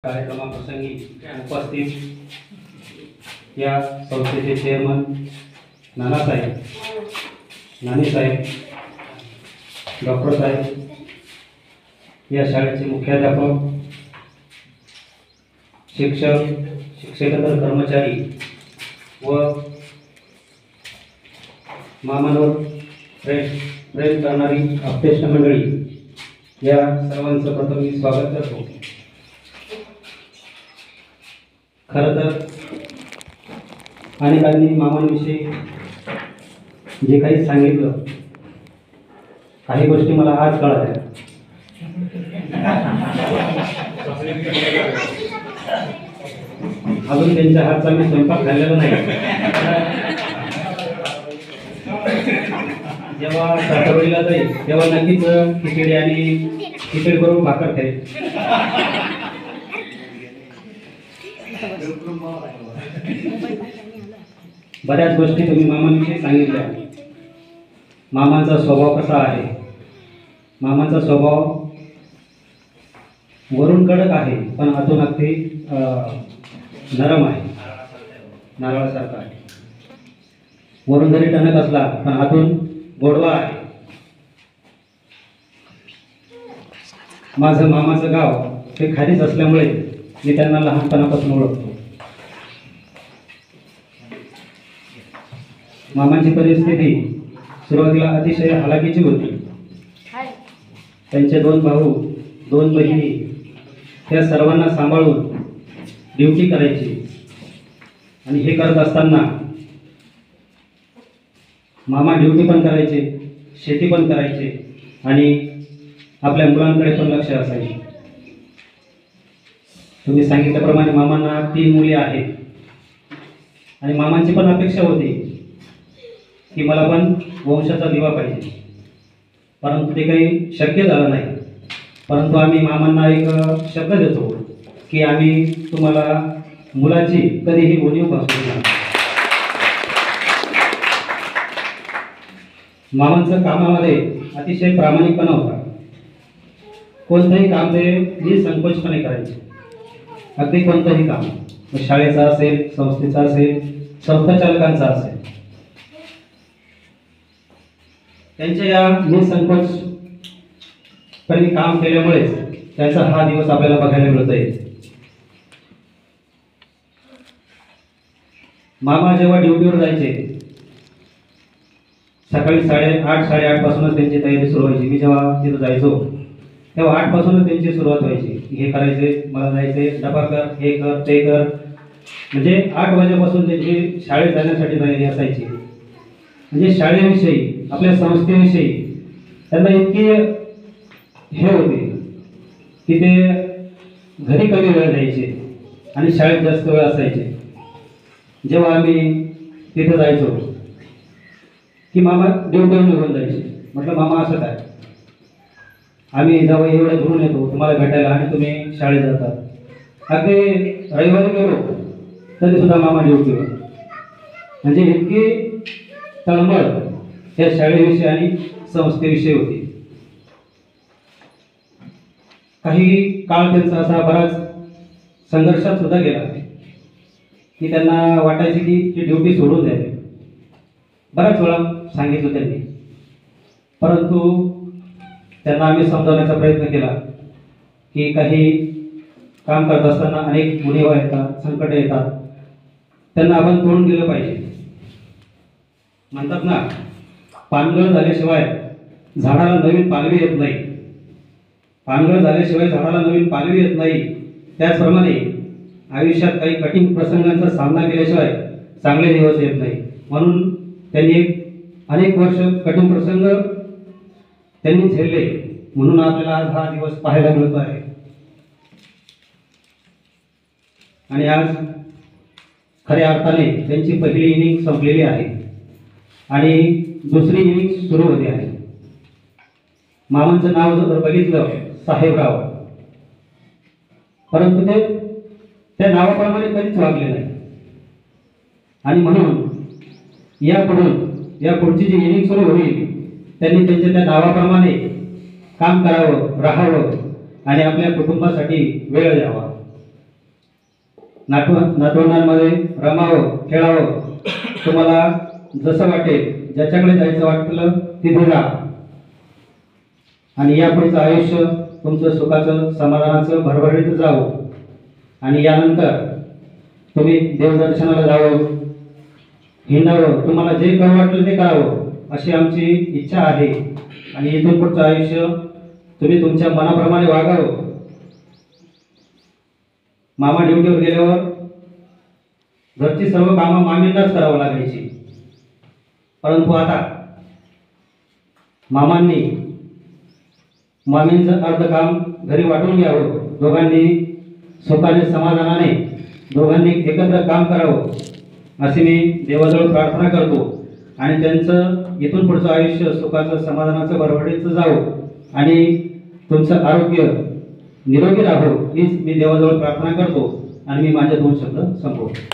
कार्यक्रमाप्रसंगी उपस्थित या संस्थेचे चेअरमन नानीसाहेब, डॉक्टर साहेब, या शाळेचे मुख्याध्यापक, शिक्षक, शिक्षकेतर कर्मचारी व मामांवर प्रेम करणारी अभ्यस्त मंडळी, या सर्वांचं प्रथम मी स्वागत करतो. खरं तर अनेकांनी मामांविषयी जे काही सांगितलं, काही गोष्टी मला आज कळल्या. अजून त्यांच्या हातचा मी स्वयंपाक खाल्लेला नाही. जेव्हा सासरवाडीला जाईल तेव्हा नक्कीच खिचडी आणि खिचडी करून भाकर खाईल. बऱ्याच गोष्टी तुम्ही मामांविषयी सांगितल्या. मामांचा स्वभाव कसा आहे? मामांचा स्वभाव वरून कडक आहे, पण आतून अगदी नरम आहे, नारळासारखा आहे. वरून जरी टणक असला पण आतून गोडवा आहे. माझं मामाचं गाव हे खालीच असल्यामुळे मी त्यांना लहानपणापासून ओळखतो. मामांची परिस्थिती सुरुवातीला अतिशय हलाखीची होती. त्यांचे 2 भाऊ 2 बहिणी, त्या सर्वांना सांभाळून ड्युटी करायची. आणि हे करत असताना मामा ड्युटी पण करायचे, शेती पण करायचे आणि आपल्या मुलांकडे पण लक्ष असायचे. तुम्ही सांगितल्याप्रमाणे मामांना 3 मुली आहेत आणि मामांची पण अपेक्षा होती की मला पण वंशाचा दिवा पाहिजे, परंतु ते काही शक्य झालं नाही. परंतु आम्ही मामांना एक शब्द देतो की आम्ही तुम्हाला मुलाची कधीही उणीव भासू देणार. मामांचं कामामध्ये अतिशय प्रामाणिकपणा होता. कोणतंही काम ते निसंकोचपणे करायचे. अगदी कोणतंही काम, शाळेचं असेल, संस्थेचं असेल, संस्था चालकांचं असेल, त्यांच्या या निसंकोचपणे काम केल्यामुळेच त्याचा हा दिवस आपल्याला बघायला मिळतोय. मामा जेव्हा ड्युटीवर जायचे, सकाळी 8:30 पासूनच त्यांची तयारी सुरू व्हायची. मी जेव्हा तिथं जायचो तेव्हा 8 पासूनच त्यांची सुरुवात व्हायची. हे करायचे, मला जायचे, डबा कर, हे कर, ते कर. म्हणजे 8 वाजेपासून त्यांची शाळेत जाण्यासाठी तयारी असायची. म्हणजे शाळेविषयी, आपल्या संस्थेविषयी त्यांना इतके हे होते की ते घरी कमी वेळ द्यायचे आणि शाळेत जास्त वेळ असायचे. जेव्हा आम्ही तिथं जायचो की मामा ड्युटीवर निघून जायचे. म्हटलं मामा असं काय, आम्ही जेव्हा एवढं घरून येतो तुम्हाला भेटायला आणि तुम्ही शाळेत जातात. अगदी रविवारी गेलो तरी सुद्धा मामा ड्युटीवर. म्हणजे इतकी तळमळ त्या शाळेविषयी आणि संस्थेविषयी होती. काही काळ त्यांचा असा बराच संघर्षात सुद्धा गेला की त्यांना वाटायचे की ती ड्युटी सोडून द्यावी. बऱ्याच वेळा सांगितलं त्यांनी, परंतु त्यांना आम्ही समजावण्याचा प्रयत्न केला की काही काम करत असताना अनेक उणीवा येतात, संकट येतात, त्यांना आपण तोंड दिलं पाहिजे. म्हणतात ना, पानगळ झाल्याशिवाय झाडाला नवीन पालवी येत नाही. पानगळ झाल्याशिवाय झाडाला नवीन पालवी येत नाही. त्याचप्रमाणे आयुष्यात काही कठीण प्रसंगांचा सामना केल्याशिवाय चांगले दिवस येत नाही. म्हणून त्यांनी अनेक वर्ष कठीण प्रसंग त्यांनी झेलले, म्हणून आपल्याला आज हा दिवस पाहायला मिळतो आहे. आणि आज खऱ्या अर्थाने त्यांची पहिली इनिंग संपलेली आहे आणि दुसरी इनिंग सुरू होते आहे. मामांचं नाव जर बघितलं साहेबराव, परंतु ते त्या नावाप्रमाणे कधीच वागले नाही. आणि म्हणून या पुढची जी इनिंग सुरू होईल त्यांनी त्यांच्या त्या नावाप्रमाणे काम करावं, राहावं आणि आपल्या कुटुंबासाठी वेळ द्यावा. नातवंडांमध्ये रमावं, खेळावं, तुम्हाला जसं वाटेल, ज्याच्याकडे जायचं वाटलं तिथे जा. आणि यापुढचं आयुष्य तुमचं सुखाचं, समाधानाचं, भरभरीत जावं. आणि यानंतर तुम्ही देवदर्शनाला जावं, हिंडावं, तुम्हाला जे करू वाटलं ते करावं अशी आमची इच्छा आहे. आणि इथून पुढचं आयुष्य तुम्ही तुमच्या मनाप्रमाणे वागावं. मामा ड्युटीवर गेल्यावर घरची सर्व कामं मामींनाच करावं लागायची, परंतु आता मामांनी मामींचं अर्ध काम घरी वाटून घ्यावं. दोघांनी सुखाने, समाधानाने दोघांनी एकत्र काम करावं अशी मी देवाजवळ प्रार्थना करतो. आणि त्यांचं इथून पुढचं आयुष्य सुखाचं, समाधानाचं, भरभराटीचं जावं आणि तुमचं आरोग्य निरोगी राहो हीच मी देवाजवळ प्रार्थना करतो. आणि मी माझे 2 शब्द संपवतो.